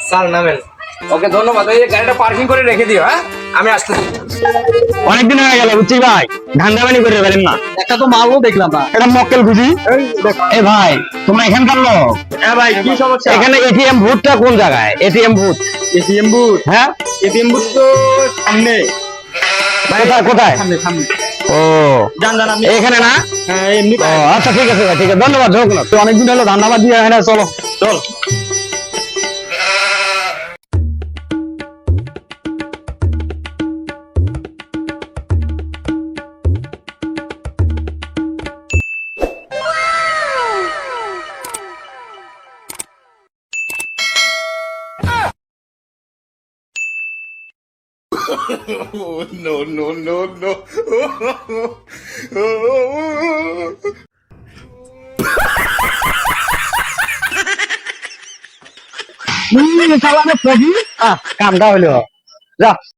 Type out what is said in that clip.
Sir নামেন। ওকে ধন্যবাদ। এই গাড়িটা পার্কিং করে রেখে দিও। হ্যাঁ, আমি আসতেছি। অনেকদিন হয়ে গেল বুঝছি ভাই, ধান্দাবানি করে পারেন না। একটা তো মালও দেখলাম না। এটা মক্কেল বুঝি। এ ভাই, তোমরা এখানকার লোক? হ্যাঁ ভাই, কি সমস্যা? এখানে এটিএম বুথটা কোন জায়গায়? ATM booth? ATM booth? হ্যাঁ, এটিএম বুথ তো সামনে। কোথায় কোথায়? সামনে সামনে। ও, যান যান আপনি। এখানে না? হ্যাঁ এমনি ও আচ্ছা, ঠিক আছে ভাই, ঠিক আছে, ধন্যবাদ। হোক না, তো অনেকদিন হলো ধান্দাবাদ দিয়ে হয় না, চলো চল। No, no, no, no. কামটা হইলো যা।